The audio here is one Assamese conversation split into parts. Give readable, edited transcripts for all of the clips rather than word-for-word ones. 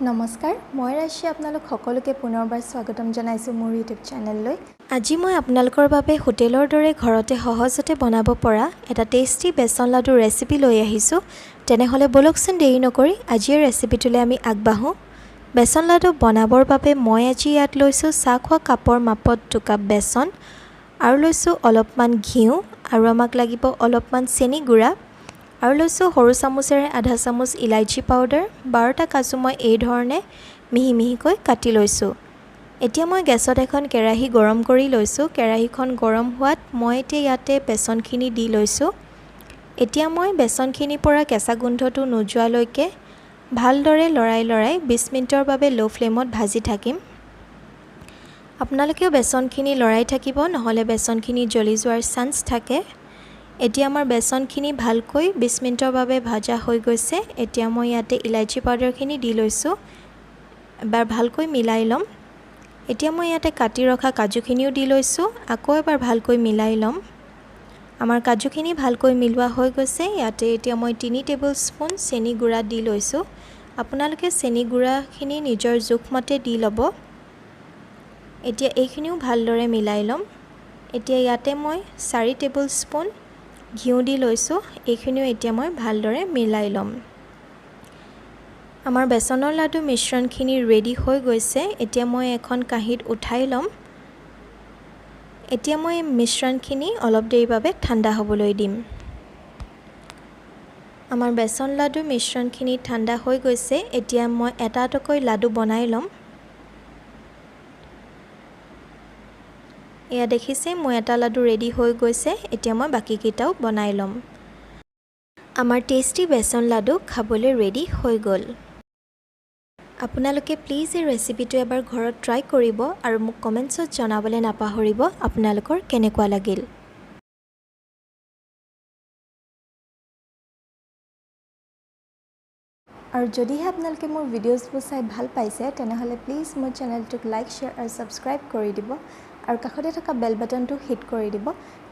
নমস্কাৰ মই ৰাশি আপোনালোক সকলোকে পুনৰবাৰ স্বাগতম জনাইছো মোৰ ইউটিউব চেনেললৈ। আজি মই আপোনালোকৰ বাবে হোটেলৰ দৰে ঘৰতে সহজতে বনাব পৰা এটা টেষ্টি বেচন লাডু ৰেচিপি লৈ আহিছো। তেনেহলে বলকচোন দেৰি নকৰি আজিৰ ৰেচিপিটোলৈ আমি আগবাঢ়ো। বেচন লাডু বনাবৰ বাবে মই আজি ইয়াত লৈছো চাহ খোৱা কাপৰ মাপত 2 কাপ বেচন আৰু লৈছো অলপমান ঘিউ আৰু আমাক লাগিব অলপমান চেনি গুড়া আৰু লৈছো সৰু চামুচেৰে আধা চামুচ ইলাইচি পাউডাৰ 12টা কাজু মই এই ধৰণে মিহি মিহিকৈ কাটি লৈছো। এতিয়া মই গেছত এখন কেৰাহী গৰম কৰি লৈছো। কেৰাহীখন গৰম হোৱাত মই ইয়াতে বেচনখিনি দি লৈছো। এতিয়া মই বেচনখিনিৰ পৰা কেঁচা গোন্ধটো নোযোৱালৈকে ভালদৰে লৰাই 20 মিনিটৰ বাবে লো ফ্লেমত ভাজি থাকিম। আপোনালোকেও বেচনখিনি লৰাই থাকিব নহলে বেচনখিনি জ্বলি যোৱাৰ চান্স থাকে। এতিয়া আমাৰ বেচনখিনি ভালকৈ 20 মিনিটৰ বাবে ভাজা হৈ গৈছে। এতিয়া মই ইয়াতে ইলাইচি পাউডাৰখিনি দি লৈছো। এবাৰ ভালকৈ মিলাই লম। এতিয়া মই ইয়াতে কাটি ৰখা কাজুখিনিও দি লৈছো। আকৌ এবাৰ ভালকৈ মিলাই লম। আমাৰ কাজুখিনি ভালকৈ মিলোৱা হৈ গৈছে। ইয়াতে এতিয়া মই 3 টেবুলস্পুন চেনি গুড়া দি লৈছো। আপোনালোকে চেনি গুড়াখিনি নিজৰ জোখমতে দি ল'ব। এতিয়া এইখিনিও ভালদৰে মিলাই লম। এতিয়া ইয়াতে মই 4 টেবুলস্পুন ঘিউ দি লৈছো। এইখিনিও এতিয়া মই ভালদৰে মিলাই লম। আমাৰ বেচনৰ লাডু মিশ্ৰণখিনি ৰেডি হৈ গৈছে। এতিয়া মই এখন কাঁহীত উঠাই লম। এতিয়া মই মিশ্ৰণখিনি অলপ দেৰিৰ বাবে ঠাণ্ডা হ'বলৈ দিম। আমাৰ বেচন লাডু মিশ্ৰণখিনি ঠাণ্ডা হৈ গৈছে। এতিয়া মই এটা এটাকৈ লাডু বনাই লম। এয়া দেখিছে মই এটা লাডু ৰেডি হৈ গৈছে। এতিয়া মই বাকি কেইটাও বনাই লম। আমাৰ টেষ্টি বেচন লাডু খাবলৈ ৰেডি হৈ গ'ল। আপোনালোকে প্লিজ এই ৰেচিপিটো এবাৰ ঘৰত ট্ৰাই কৰিব আৰু মোক কমেন্টছত জনাবলৈ নাপাহৰিব আপোনালোকৰ কেনেকুৱা লাগিল। আৰু যদিহে আপোনালোকে মোৰ ভিডিঅ'ছবোৰ চাই ভাল পাইছে তেনেহলে প্লিজ মোৰ চেনেলটোক লাইক শ্বেয়াৰ আৰু সাবস্ক্ৰাইব কৰি দিব আৰু কাষতে থকা বেল বাটনটো হিট কৰি দিব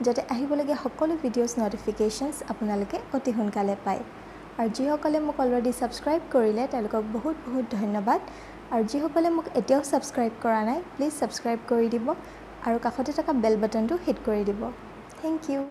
যাতে আহিবলগীয়া সকলো ভিডিঅ'ছ নটিফিকেশনছ আপোনালোকে অতি সোনকালে পায়। আৰু যিসকলে মোক অলৰেডি সাবস্ক্ৰাইব কৰিলে তেওঁলোকক বহুত ধন্যবাদ। আৰু যিসকলে মোক এতিয়াও সাবস্ক্ৰাইব কৰা নাই প্লিজ সাবস্ক্ৰাইব কৰি দিব আৰু কাষতে থকা বেল বাটনটো হিট কৰি দিব। Thank U.